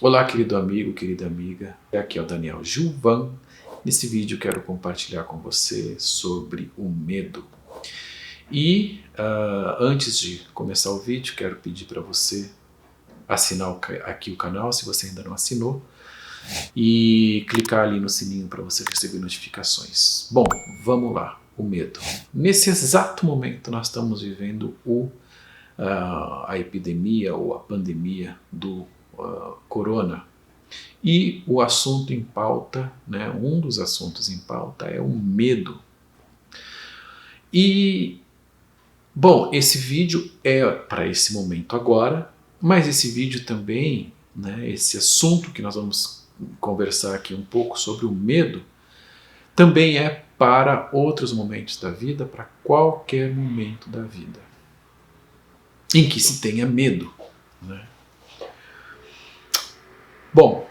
Olá, querido amigo, querida amiga. Aqui é o Daniel Gilvan. Nesse vídeo quero compartilhar com você sobre o medo. E antes de começar o vídeo, quero pedir para você assinar aqui o canal, se você ainda não assinou, e clicar ali no sininho para você receber notificações. Bom, vamos lá, o medo. Nesse exato momento nós estamos vivendo a epidemia ou a pandemia do corona. E o assunto em pauta, né, um dos assuntos em pauta é o medo. E, bom, esse vídeo é para esse momento agora, mas esse vídeo também, né, esse assunto que nós vamos conversar aqui um pouco sobre o medo, também é para outros momentos da vida, para qualquer momento da vida em que se tenha medo, né? Bom,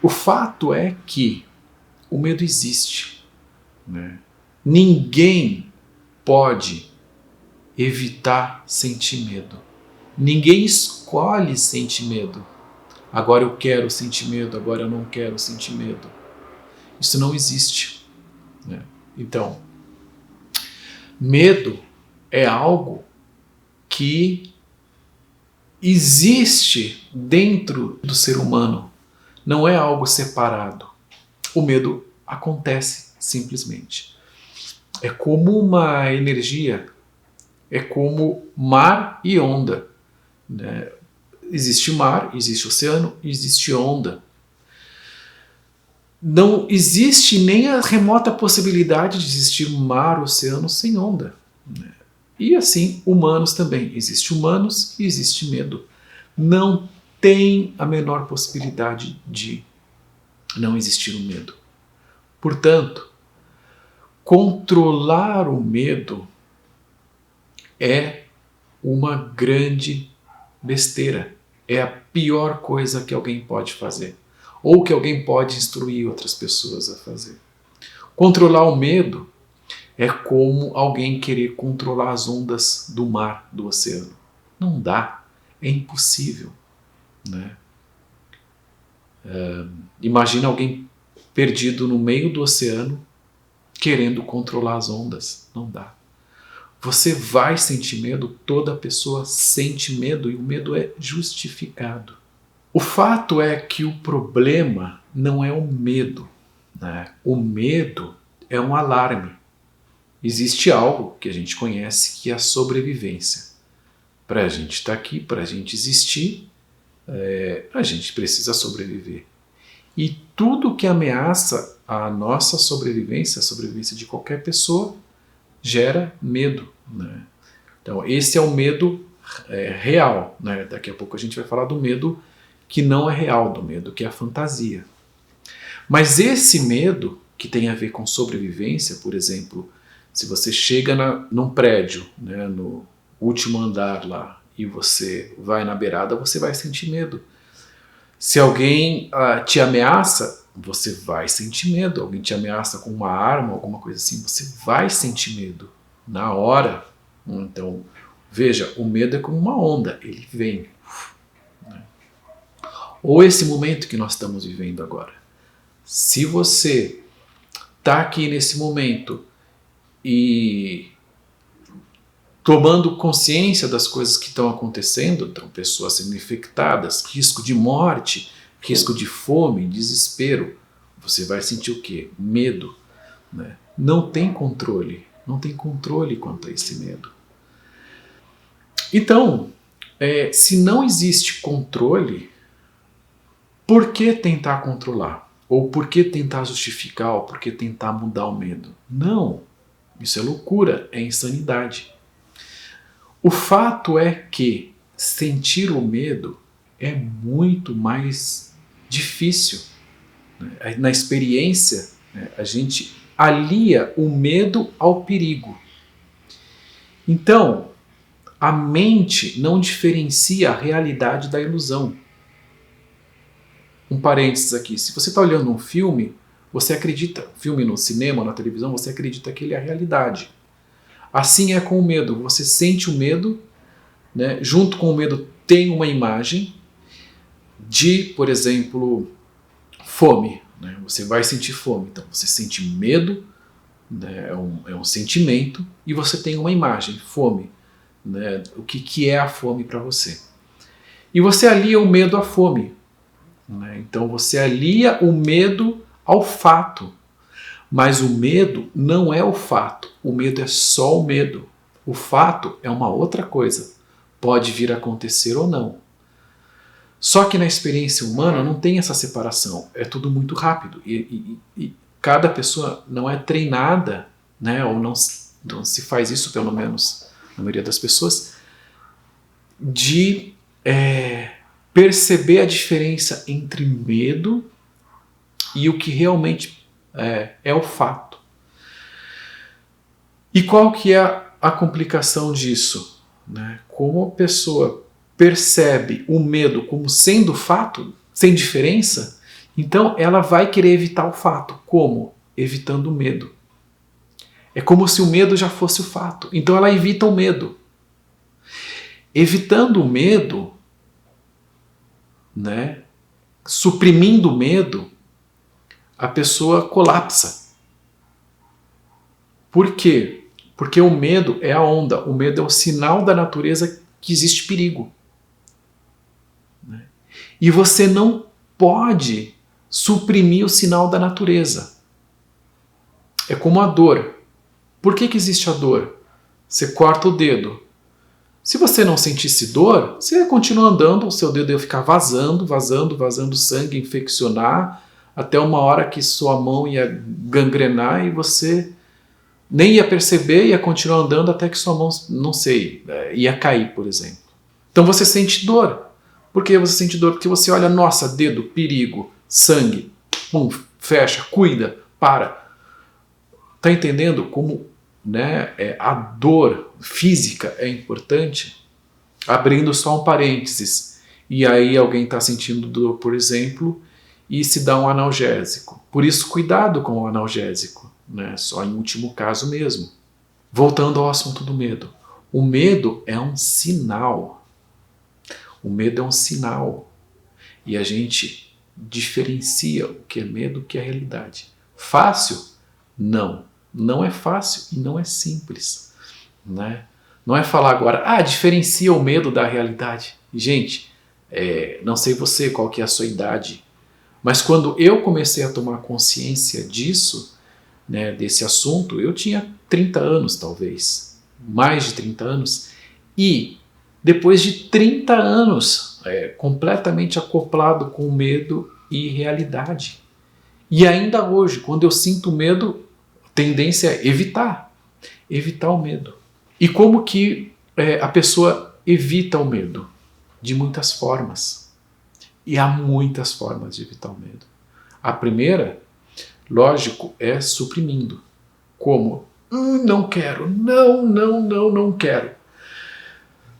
o fato é que o medo existe, né? Ninguém pode evitar sentir medo. Ninguém escolhe sentir medo. Agora eu quero sentir medo, agora eu não quero sentir medo. Isso não existe, né? Então, medo é algo que existe dentro do ser humano. Não é algo separado. O medo acontece simplesmente. É como uma energia, é como mar e onda, né? Existe mar, existe oceano, existe onda. Não existe nem a remota possibilidade de existir mar, oceano sem onda, né? E assim, humanos também. Existe humanos e existe medo. Não tem a menor possibilidade de não existir o medo. Portanto, controlar o medo é uma grande besteira. É a pior coisa que alguém pode fazer. Ou que alguém pode instruir outras pessoas a fazer. Controlar o medo é como alguém querer controlar as ondas do mar, do oceano. Não dá. É impossível, né? Imagina alguém perdido no meio do oceano querendo controlar as ondas. Não dá. Você vai sentir medo, toda pessoa sente medo e o medo é justificado. O fato é que o problema não é o medo, né? O medo é um alarme. Existe algo que a gente conhece que é a sobrevivência. Para a gente estar aqui, para a gente existir, a gente precisa sobreviver. E tudo que ameaça a nossa sobrevivência, a sobrevivência de qualquer pessoa, gera medo, né? Então esse é o medo real, né? Daqui a pouco a gente vai falar do medo que não é real, do medo que é a fantasia. Mas esse medo que tem a ver com sobrevivência, por exemplo, se você chega num prédio, né, no último andar lá, e você vai na beirada, você vai sentir medo. Se alguém te ameaça, você vai sentir medo. Alguém te ameaça com uma arma, alguma coisa assim, você vai sentir medo na hora. Então, veja, o medo é como uma onda, ele vem. Né? Ou esse momento que nós estamos vivendo agora. Se você está aqui nesse momento e tomando consciência das coisas que estão acontecendo, então pessoas sendo infectadas, risco de morte, risco de fome, desespero, você vai sentir o quê? Medo, né? Não tem controle quanto a esse medo. Então, se não existe controle, por que tentar controlar? Ou por que tentar justificar? Ou por que tentar mudar o medo? Não, isso é loucura, é insanidade. O fato é que sentir o medo é muito mais difícil. Na experiência, a gente alia o medo ao perigo. Então, a mente não diferencia a realidade da ilusão. Um parênteses aqui, se você está olhando um filme, você acredita, filme no cinema, na televisão, você acredita que ele é a realidade. Assim é com o medo, você sente o medo, né? Junto com o medo tem uma imagem, de, por exemplo, fome, né? Você vai sentir fome, então você sente medo, né? É um sentimento, e você tem uma imagem, fome, né? O que é a fome para você? E você alia o medo à fome, né? Então você alia o medo ao fato, mas o medo não é o fato, o medo é só o medo. O fato é uma outra coisa, pode vir a acontecer ou não. Só que na experiência humana não tem essa separação, é tudo muito rápido e cada pessoa não é treinada, né, ou não se faz isso, pelo menos na maioria das pessoas, de perceber a diferença entre medo e o que realmente é o fato. E qual que é a complicação disso? Né? Como a pessoa percebe o medo como sendo fato, sem diferença, então ela vai querer evitar o fato. Como? Evitando o medo. É como se o medo já fosse o fato. Então ela evita o medo. Evitando o medo, né, suprimindo o medo, a pessoa colapsa. Por quê? Porque o medo é a onda, o medo é o sinal da natureza que existe perigo. Né? E você não pode suprimir o sinal da natureza. É como a dor. Por que existe a dor? Você corta o dedo. Se você não sentisse dor, você ia continuar andando, o seu dedo ia ficar vazando sangue, infeccionar, até uma hora que sua mão ia gangrenar e você nem ia perceber, ia continuar andando até que sua mão, não sei, ia cair, por exemplo. Então você sente dor. Por que você sente dor? Porque você olha, nossa, dedo, perigo, sangue, pum, fecha, cuida, para. Tá entendendo como, né, a dor física é importante? Abrindo só um parênteses, e aí alguém está sentindo dor, por exemplo, e se dá um analgésico. Por isso, cuidado com o analgésico, né? Só em último caso mesmo. Voltando ao assunto do medo. O medo é um sinal. O medo é um sinal. E a gente diferencia o que é medo do que é realidade. Fácil? Não. Não é fácil e não é simples. Né? Não é falar agora, diferencia o medo da realidade. Gente, não sei você, qual que é a sua idade, mas quando eu comecei a tomar consciência disso, né, desse assunto, eu tinha 30 anos talvez, mais de 30 anos, e depois de 30 anos completamente acoplado com medo e realidade. E ainda hoje, quando eu sinto medo, a tendência é evitar o medo. E como que a pessoa evita o medo? De muitas formas. E há muitas formas de evitar o medo. A primeira, lógico, é suprimindo. Como? Não quero, não quero.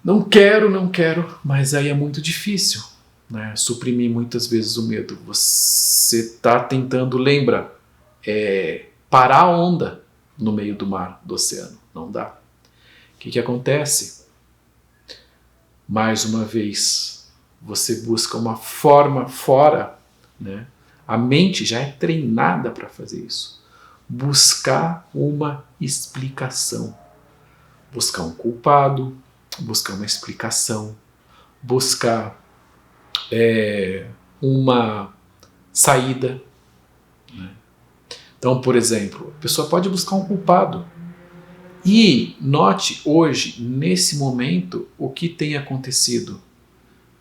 Não quero, mas aí é muito difícil, né? Suprimir muitas vezes o medo. Você está tentando, lembra, parar a onda no meio do mar, do oceano. Não dá. O que acontece? Mais uma vez, você busca uma forma fora, né? A mente já é treinada para fazer isso. Buscar uma explicação. Buscar um culpado, buscar uma explicação, buscar uma saída. Né? Então, por exemplo, a pessoa pode buscar um culpado. E note hoje, nesse momento, o que tem acontecido.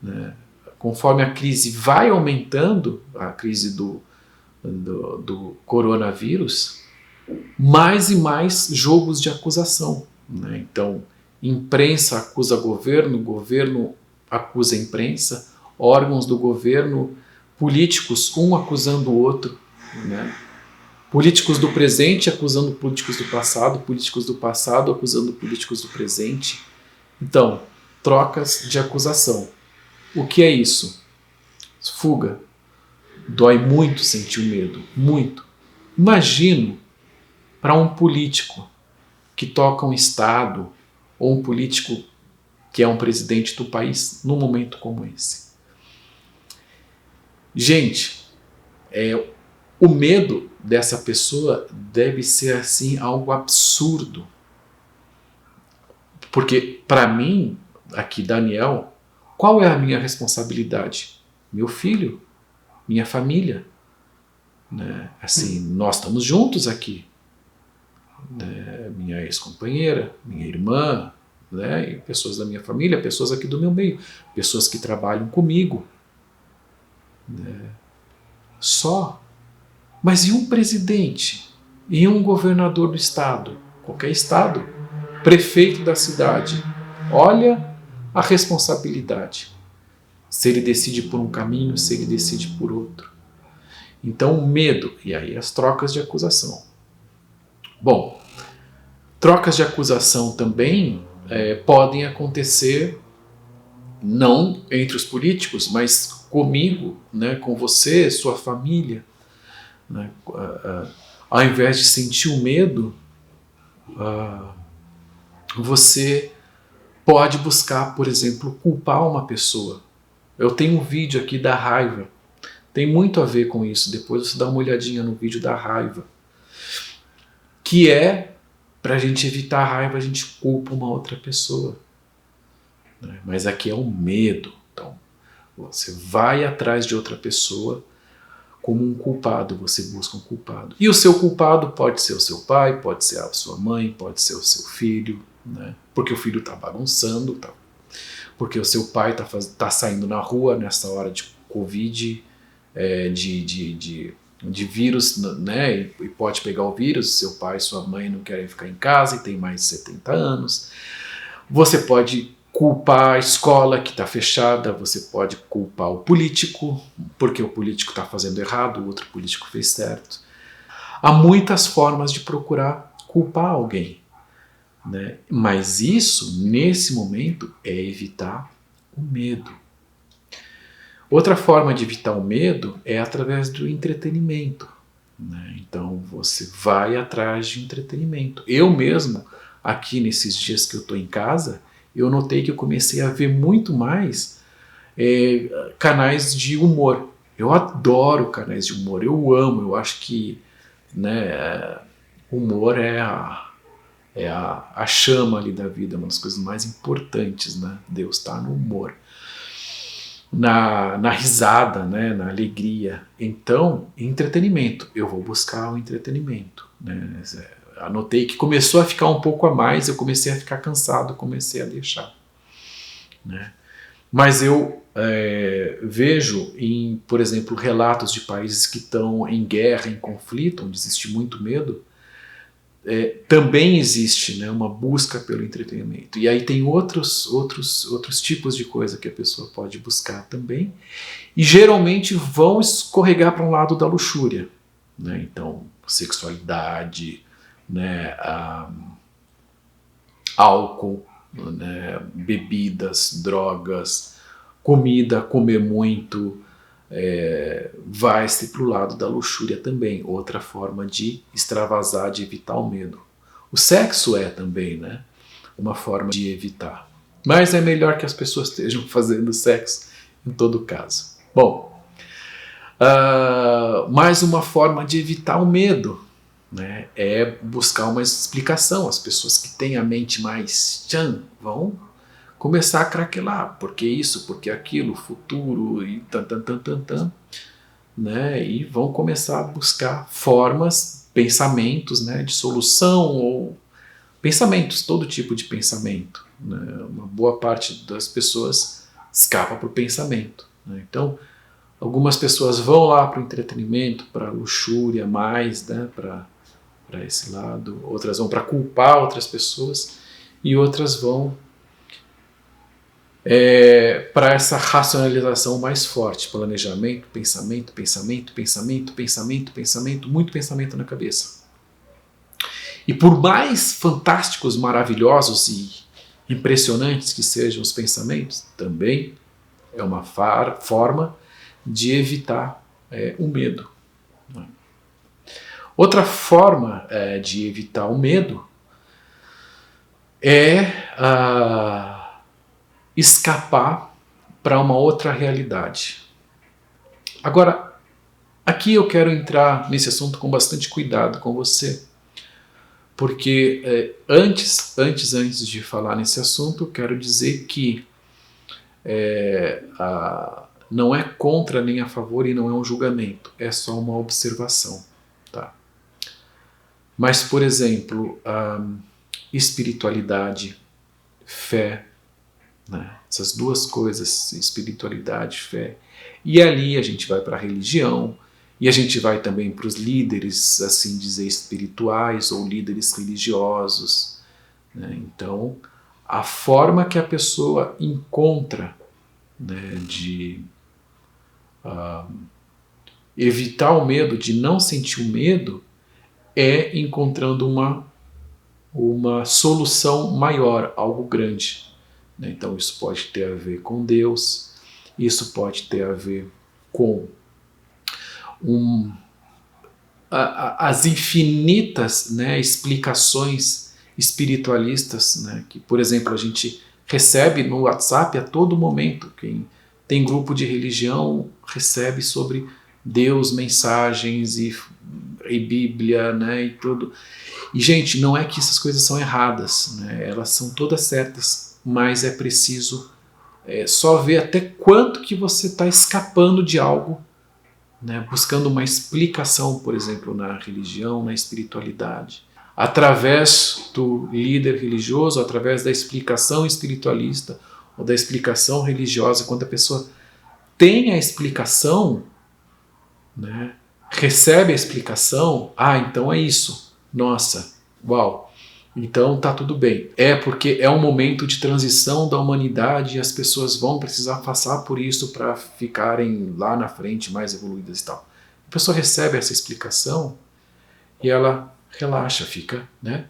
Né? Conforme a crise vai aumentando, a crise do coronavírus, mais e mais jogos de acusação. Né? Então, imprensa acusa governo acusa imprensa, órgãos do governo, políticos, um acusando o outro, né? Políticos do presente acusando políticos do passado acusando políticos do presente. Então, trocas de acusação. O que é isso? Fuga. Dói muito sentir o medo, muito. Imagino para um político que toca um estado ou um político que é um presidente do país num momento como esse. Gente, o medo dessa pessoa deve ser assim algo absurdo. Porque para mim, aqui Daniel, qual é a minha responsabilidade? Meu filho, minha família, né? Assim, nós estamos juntos aqui, né? Minha ex-companheira, minha irmã, né? E pessoas da minha família, pessoas aqui do meu meio, pessoas que trabalham comigo, né? Só. Mas e um presidente? E um governador do estado? Qualquer estado? Prefeito da cidade? Olha a responsabilidade. Se ele decide por um caminho, se ele decide por outro. Então, o medo, e aí as trocas de acusação. Bom, trocas de acusação também podem acontecer não entre os políticos, mas comigo, né, com você, sua família. Né? Ao invés de sentir o medo, você pode buscar, por exemplo, culpar uma pessoa. Eu tenho um vídeo aqui da raiva. Tem muito a ver com isso. Depois você dá uma olhadinha no vídeo da raiva. Que é, para a gente evitar a raiva, a gente culpa uma outra pessoa. Né? Mas aqui é o medo. Então, você vai atrás de outra pessoa como um culpado, você busca um culpado. E o seu culpado pode ser o seu pai, pode ser a sua mãe, pode ser o seu filho, né? Porque o filho está bagunçando, porque o seu pai está saindo na rua nessa hora de Covid, de vírus, né? E pode pegar o vírus, seu pai e sua mãe não querem ficar em casa e tem mais de 70 anos. Você pode culpar a escola que está fechada, você pode culpar o político, porque o político está fazendo errado, o outro político fez certo. Há muitas formas de procurar culpar alguém, né? Mas isso, nesse momento, é evitar o medo. Outra forma de evitar o medo é através do entretenimento, né? Então você vai atrás de entretenimento. Eu mesmo, aqui nesses dias que eu estou em casa, eu notei que eu comecei a ver muito mais canais de humor. Eu adoro canais de humor, eu amo, eu acho que, né, humor é a chama ali da vida, uma das coisas mais importantes, né? Deus está no humor, na risada, né? Na alegria. Então, entretenimento, eu vou buscar o entretenimento, né? Anotei que começou a ficar um pouco a mais, eu comecei a ficar cansado, comecei a deixar, né? Mas eu vejo, por exemplo, relatos de países que estão em guerra, em conflito, onde existe muito medo, também existe, né, uma busca pelo entretenimento. E aí tem outros tipos de coisa que a pessoa pode buscar também, e geralmente vão escorregar para um lado da luxúria, né? Então, sexualidade, né, álcool, né, bebidas, drogas, comida, comer muito, vai-se para o lado da luxúria também, outra forma de extravasar, de evitar o medo. O sexo é também, né, uma forma de evitar. Mas é melhor que as pessoas estejam fazendo sexo em todo caso. Bom, mais uma forma de evitar o medo, né, é buscar uma explicação. As pessoas que têm a mente mais vão começar a craquelar, porque isso, porque aquilo, futuro e né, e vão começar a buscar formas, pensamentos, né, de solução, ou pensamentos, todo tipo de pensamento, né? Uma boa parte das pessoas escapa para o pensamento, né? Então, algumas pessoas vão lá para o entretenimento, para a luxúria mais, né, para esse lado, outras vão para culpar outras pessoas, e outras vão para essa racionalização mais forte, planejamento, pensamento, muito pensamento na cabeça. E por mais fantásticos, maravilhosos e impressionantes que sejam os pensamentos, também é uma forma de evitar o medo. Outra forma de evitar o medo é escapar para uma outra realidade. Agora, aqui eu quero entrar nesse assunto com bastante cuidado com você, porque antes de falar nesse assunto, eu quero dizer que não é contra nem a favor e não é um julgamento, é só uma observação, tá? Mas, por exemplo, espiritualidade, fé, né? Essas duas coisas, espiritualidade, fé, e ali a gente vai para a religião, e a gente vai também para os líderes, assim dizer, espirituais ou líderes religiosos, né? Então, a forma que a pessoa encontra, né, de evitar o medo, de não sentir o medo, é encontrando uma solução maior, algo grande, né? Então isso pode ter a ver com Deus, isso pode ter a ver com as infinitas, né, explicações espiritualistas, né, que, por exemplo, a gente recebe no WhatsApp a todo momento. Quem tem grupo de religião recebe sobre Deus mensagens e Bíblia, né, e tudo. E, gente, não é que essas coisas são erradas, né, elas são todas certas, mas é preciso só ver até quanto que você está escapando de algo, né, buscando uma explicação, por exemplo, na religião, na espiritualidade. Através do líder religioso, através da explicação espiritualista ou da explicação religiosa, quando a pessoa tem a explicação, né, recebe a explicação, então é isso, nossa, uau, então tá tudo bem. É porque é um momento de transição da humanidade e as pessoas vão precisar passar por isso para ficarem lá na frente mais evoluídas e tal. A pessoa recebe essa explicação e ela relaxa, fica, né,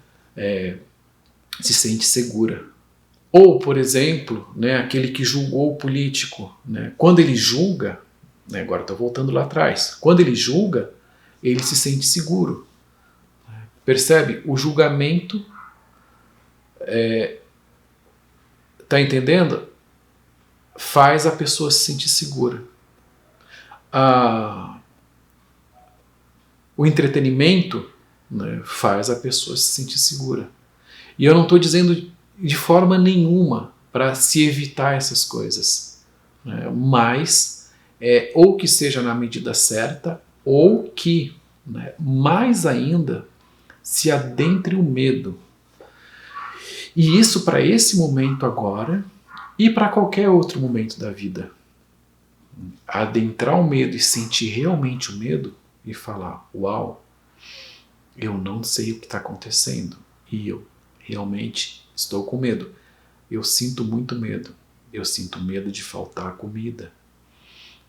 se sente segura. Ou, por exemplo, né, aquele que julgou o político, né, quando ele julga, né, agora estou voltando lá atrás, quando ele julga, ele se sente seguro. Percebe? O julgamento, tá entendendo? Faz a pessoa se sentir segura. O entretenimento, né, faz a pessoa se sentir segura. E eu não estou dizendo de forma nenhuma para se evitar essas coisas, né, mas ou que seja na medida certa, ou que, né, mais ainda, se adentre o medo. E isso para esse momento agora e para qualquer outro momento da vida. Adentrar o medo e sentir realmente o medo e falar, uau, eu não sei o que está acontecendo e eu realmente estou com medo. Eu sinto muito medo. Eu sinto medo de faltar comida.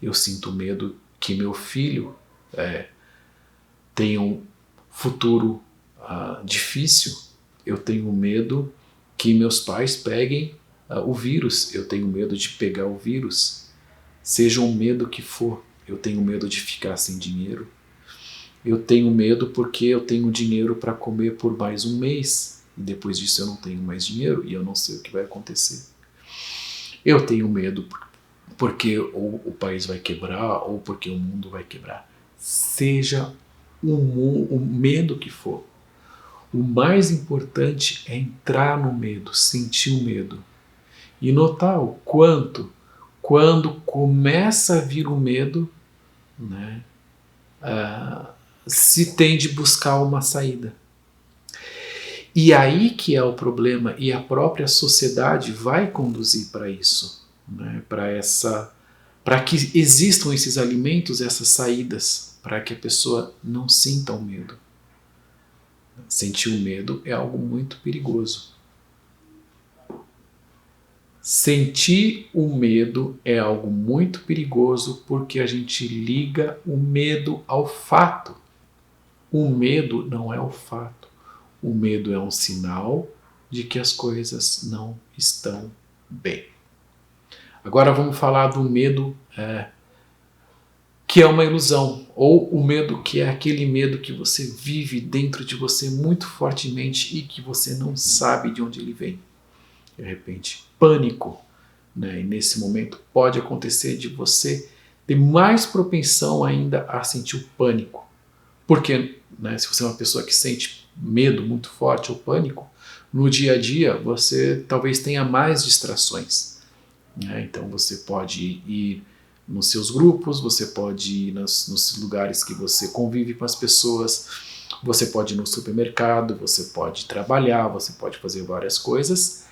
Eu sinto medo que meu filho tenha um futuro difícil. Eu tenho medo que meus pais peguem o vírus. Eu tenho medo de pegar o vírus. Seja um medo que for. Eu tenho medo de ficar sem dinheiro. Eu tenho medo porque eu tenho dinheiro para comer por mais um mês. E depois disso eu não tenho mais dinheiro e eu não sei o que vai acontecer. Eu tenho medo porque o país vai quebrar ou porque o mundo vai quebrar. Seja o medo que for. O mais importante é entrar no medo, sentir o medo. E notar o quanto, quando começa a vir o medo, né, se tem de buscar uma saída. E aí que é o problema, e a própria sociedade vai conduzir para isso, né, para que existam esses alimentos, essas saídas, para que a pessoa não sinta o medo. Sentir o medo é algo muito perigoso. Sentir o medo é algo muito perigoso porque a gente liga o medo ao fato. O medo não é o fato. O medo é um sinal de que as coisas não estão bem. Agora vamos falar do medo que é uma ilusão, ou o medo que é aquele medo que você vive dentro de você muito fortemente e que você não sabe de onde ele vem. De repente, pânico, né? E nesse momento pode acontecer de você tem mais propensão ainda a sentir o pânico. Porque, né, se você é uma pessoa que sente medo muito forte ou pânico, no dia a dia você talvez tenha mais distrações, né? Então você pode ir nos seus grupos, você pode ir nos lugares que você convive com as pessoas, você pode ir no supermercado, você pode trabalhar, você pode fazer várias coisas.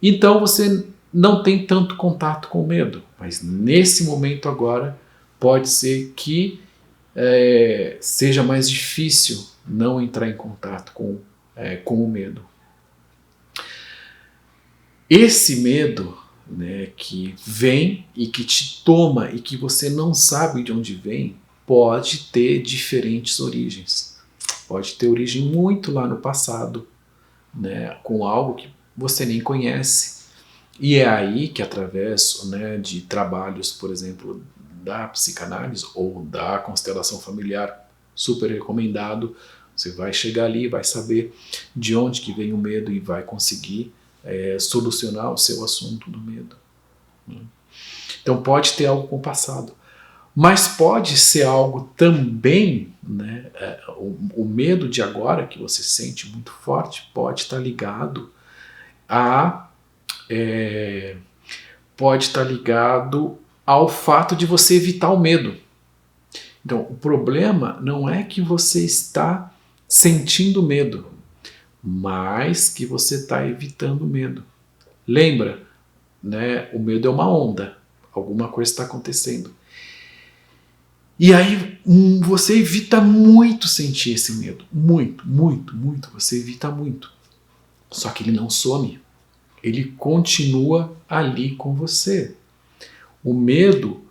Então você não tem tanto contato com o medo, mas nesse momento agora pode ser que seja mais difícil não entrar em contato com o medo. Esse medo, né, que vem e que te toma e que você não sabe de onde vem, pode ter diferentes origens. Pode ter origem muito lá no passado, né, com algo que você nem conhece. E é aí que, através, né, de trabalhos, por exemplo, da psicanálise ou da constelação familiar, super recomendado, você vai chegar ali, vai saber de onde que vem o medo e vai conseguir solucionar o seu assunto do medo. Então pode ter algo com o passado, mas pode ser algo também, né, o medo de agora que você sente muito forte pode estar ligado ao fato de você evitar o medo. Então, o problema não é que você está sentindo medo, mas que você está evitando o medo. Lembra, né? O medo é uma onda, alguma coisa está acontecendo. E aí você evita muito sentir esse medo, muito, você evita muito. Só que ele não some, ele continua ali com você. O medo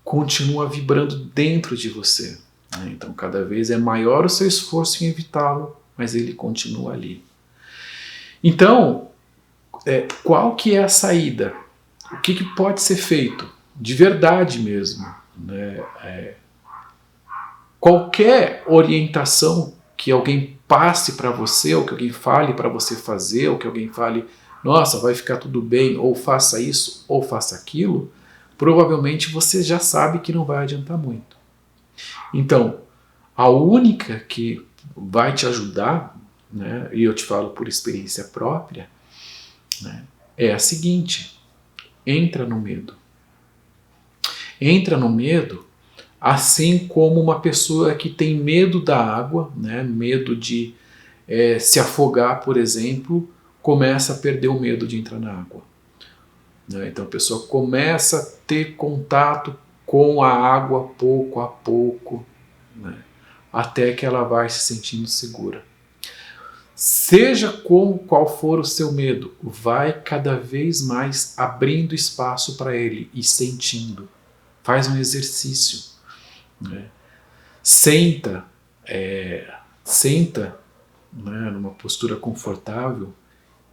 continua vibrando dentro de você, né? Então cada vez é maior o seu esforço em evitá-lo, mas ele continua ali. Então, qual que é a saída? O que pode ser feito? De verdade mesmo, né? Qualquer orientação que alguém passe para você, ou que alguém fale para você fazer, ou que alguém fale, nossa, vai ficar tudo bem, ou faça isso, ou faça aquilo, provavelmente você já sabe que não vai adiantar muito. Então, a única que vai te ajudar, né, e eu te falo por experiência própria, né, é a seguinte: entra no medo. Entra no medo assim como uma pessoa que tem medo da água, né, medo de se afogar, por exemplo, começa a perder o medo de entrar na água. Né? Então a pessoa começa a ter contato com a água pouco a pouco, né, até que ela vai se sentindo segura. Seja qual for o seu medo, vai cada vez mais abrindo espaço para ele e sentindo. Faz um exercício. Né? Senta, né, numa postura confortável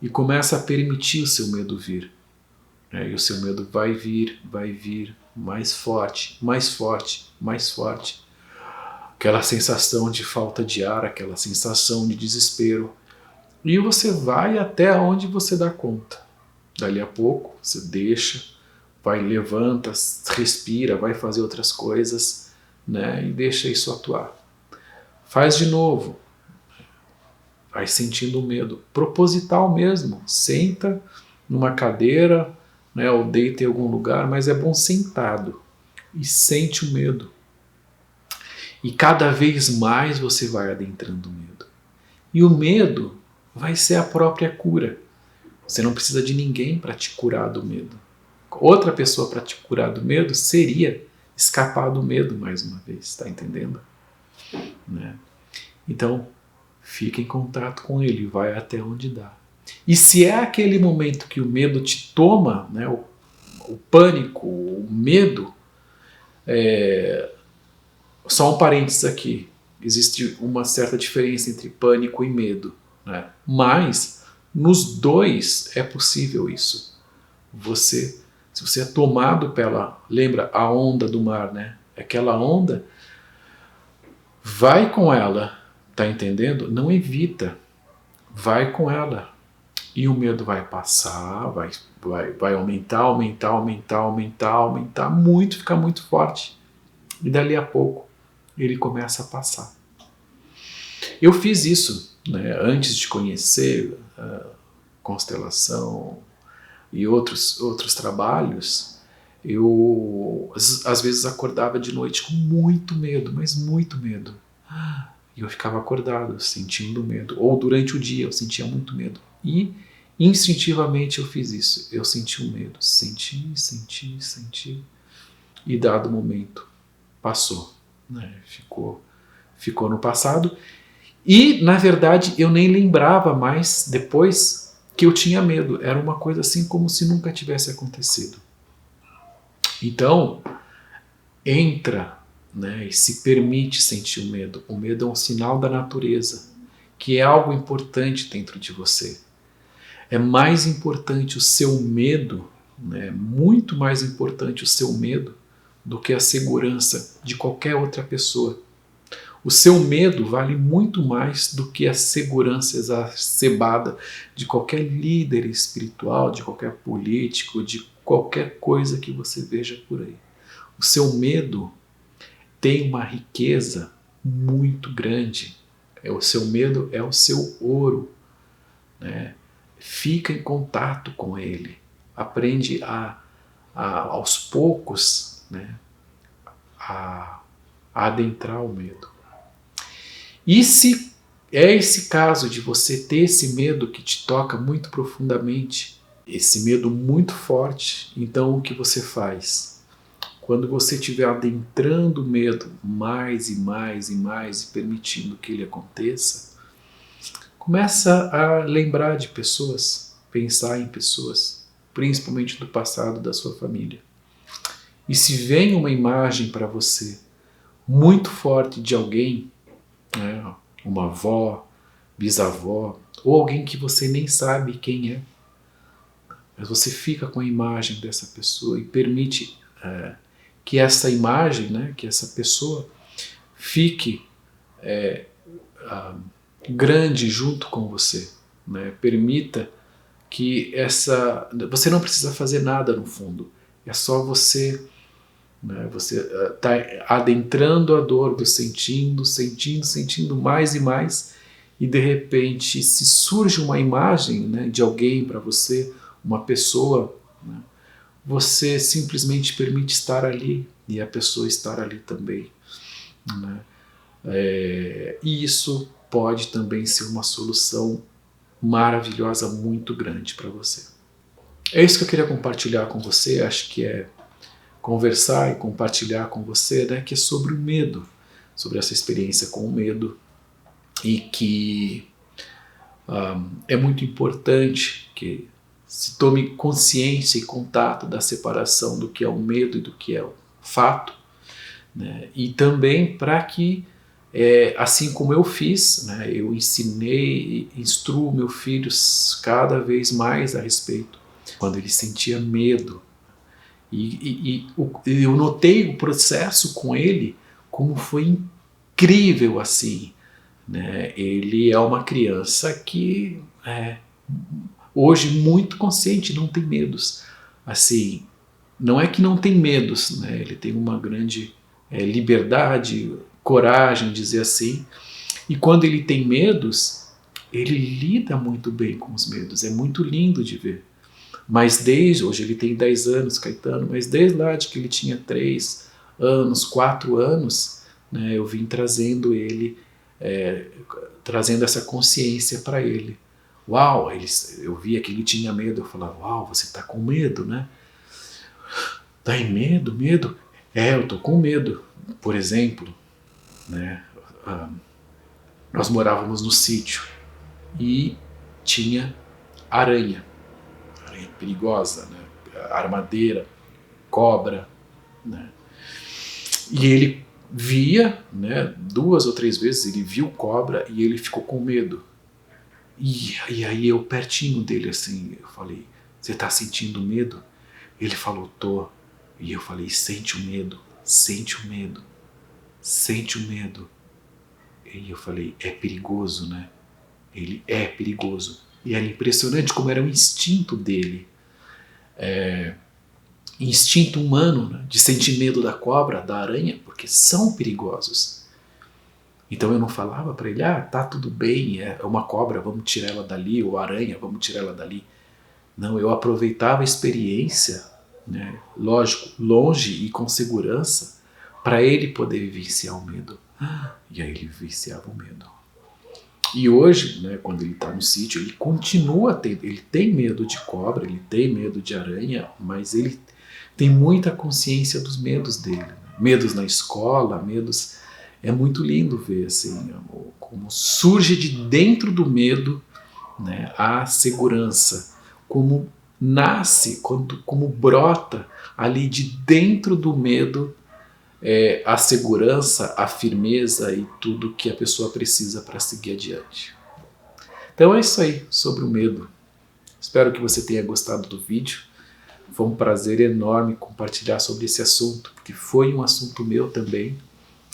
e começa a permitir o seu medo vir. Né? E o seu medo vai vir, mais forte, mais forte, mais forte. Aquela sensação de falta de ar, aquela sensação de desespero. E você vai até onde você dá conta. Dali a pouco você deixa, vai, levanta, respira, vai fazer outras coisas, né, e deixa isso atuar. Faz de novo. Vai sentindo o medo. Proposital mesmo. Senta numa cadeira, né, ou deita em algum lugar, mas é bom sentado. E sente o medo. E cada vez mais você vai adentrando o medo. E o medo vai ser a própria cura. Você não precisa de ninguém para te curar do medo. Outra pessoa para te curar do medo seria escapar do medo mais uma vez, está entendendo? Né? Então, fica em contato com ele, vai até onde dá. E se é aquele momento que o medo te toma, né, o pânico, o medo, só um parênteses aqui, existe uma certa diferença entre pânico e medo, né? Mas nos dois é possível isso. Se você é tomado pela, lembra a onda do mar, né? Aquela onda, vai com ela, tá entendendo? Não evita, vai com ela. E o medo vai passar, vai aumentar, muito, ficar muito forte. E dali a pouco ele começa a passar. Eu fiz isso, né, antes de conhecer a constelação e outros trabalhos. Eu às vezes acordava de noite com muito medo, mas muito medo. E eu ficava acordado, sentindo medo. Ou durante o dia eu sentia muito medo. E instintivamente eu fiz isso. Eu senti o medo. Senti. E dado momento, passou. Né? Ficou no passado. E, na verdade, eu nem lembrava mais depois que eu tinha medo. Era uma coisa assim como se nunca tivesse acontecido. Então, entra, né, e se permite sentir o medo. O medo é um sinal da natureza, que é algo importante dentro de você. É mais importante o seu medo, né, muito mais importante o seu medo do que a segurança de qualquer outra pessoa. O seu medo vale muito mais do que a segurança exacerbada de qualquer líder espiritual, de qualquer político, de qualquer coisa que você veja por aí. O seu medo tem uma riqueza muito grande. O seu medo é o seu ouro, né? Fica em contato com ele. Aprende aos poucos, né, a adentrar o medo. E se é esse caso de você ter esse medo que te toca muito profundamente, esse medo muito forte, então o que você faz? Quando você estiver adentrando o medo mais e mais e mais e permitindo que ele aconteça, começa a lembrar de pessoas, pensar em pessoas, principalmente do passado da sua família. E se vem uma imagem para você muito forte de alguém, né, uma avó, bisavó, ou alguém que você nem sabe quem é, mas você fica com a imagem dessa pessoa e permite que essa imagem, né, que essa pessoa fique grande junto com você, né? Permita que você não precisa fazer nada no fundo, é só você, né, você tá adentrando a dor, do sentindo mais e mais, e de repente se surge uma imagem, né, de alguém para você, uma pessoa, né, você simplesmente permite estar ali e a pessoa estar ali também, né? E isso pode também ser uma solução maravilhosa, muito grande para você. É isso que eu queria compartilhar com você. Acho que é conversar e compartilhar com você, né, que é sobre o medo, sobre essa experiência com o medo, e que é muito importante que se tome consciência e contato da separação do que é o medo e do que é o fato, né? E também para que, assim como eu fiz, né, eu ensinei, instruo meu filho cada vez mais a respeito. Quando ele sentia medo, eu notei o processo com ele, como foi incrível assim, né? Ele é uma criança que hoje muito consciente, não tem medos. Assim, não é que não tem medos, né? Ele tem uma grande liberdade, coragem, dizer assim. E quando ele tem medos, ele lida muito bem com os medos. É muito lindo de ver. Mas hoje ele tem 10 anos, Caetano, mas desde lá de que ele tinha 3 anos, 4 anos, né, eu vim trazendo ele, trazendo essa consciência para ele. Uau, eu via que ele tinha medo, eu falava, uau, você está com medo, né? Tá em medo? Eu tô com medo. Por exemplo, né, nós morávamos no sítio e tinha aranha perigosa, né, armadeira, cobra, né? E ele via, né, 2 ou 3 vezes ele viu cobra e ele ficou com medo. E aí eu pertinho dele assim, eu falei, você tá sentindo medo? Ele falou, tô. E eu falei, sente o medo, sente o medo, sente o medo. E eu falei, é perigoso, né? Ele é perigoso. E era impressionante como era o instinto dele. instinto humano, né, de sentir medo da cobra, da aranha, porque são perigosos. Então eu não falava para ele, tá tudo bem, é uma cobra, vamos tirar ela dali, ou aranha, vamos tirar ela dali. Não, eu aproveitava a experiência, né, lógico, longe e com segurança, para ele poder vivenciar o medo. E aí ele vivenciava o medo. E hoje, né, quando ele está no sítio, ele continua tendo, ele tem medo de cobra, ele tem medo de aranha, mas ele tem muita consciência dos medos dele. Né? Medos na escola, medos... É muito lindo ver assim, como surge de dentro do medo, né, a segurança, como nasce, como brota ali de dentro do medo a segurança, a firmeza e tudo que a pessoa precisa para seguir adiante. Então é isso aí sobre o medo. Espero que você tenha gostado do vídeo. Foi um prazer enorme compartilhar sobre esse assunto, porque foi um assunto meu também,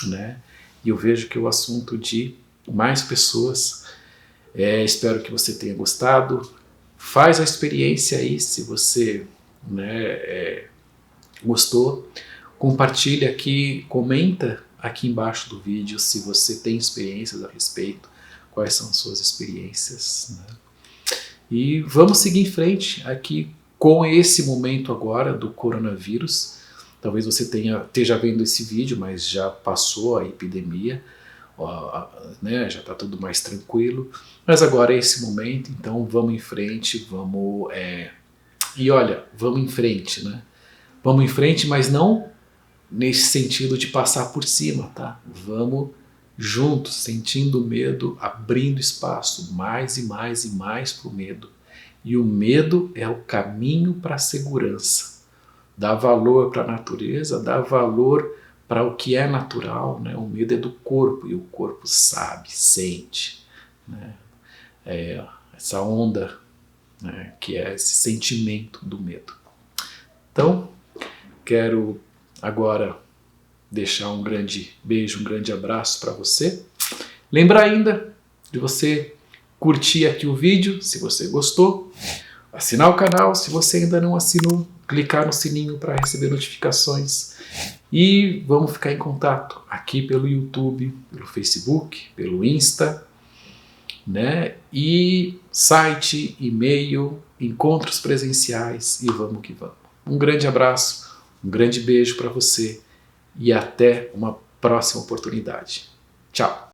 né? E eu vejo que é o assunto de mais pessoas. Espero que você tenha gostado. Faz a experiência aí, se você, né, gostou. Compartilha aqui, comenta aqui embaixo do vídeo se você tem experiências a respeito, quais são as suas experiências. Né? E vamos seguir em frente aqui com esse momento agora do coronavírus. Talvez você esteja vendo esse vídeo, mas já passou a epidemia, né? Já está tudo mais tranquilo. Mas agora é esse momento, então vamos em frente, vamos... E olha, vamos em frente, né? Vamos em frente, mas não nesse sentido de passar por cima, tá? Vamos juntos, sentindo medo, abrindo espaço mais e mais e mais para o medo. E o medo é o caminho para a segurança. Dá valor para a natureza, dá valor para o que é natural, né? O medo é do corpo e o corpo sabe, sente, né? Essa onda, né? Que é esse sentimento do medo. Então, quero agora deixar um grande beijo, um grande abraço para você. Lembrar ainda de você curtir aqui o vídeo, se você gostou, assinar o canal se você ainda não assinou, clicar no sininho para receber notificações e vamos ficar em contato aqui pelo YouTube, pelo Facebook, pelo Insta, né? E site, e-mail, encontros presenciais e vamos que vamos. Um grande abraço, um grande beijo para você e até uma próxima oportunidade. Tchau!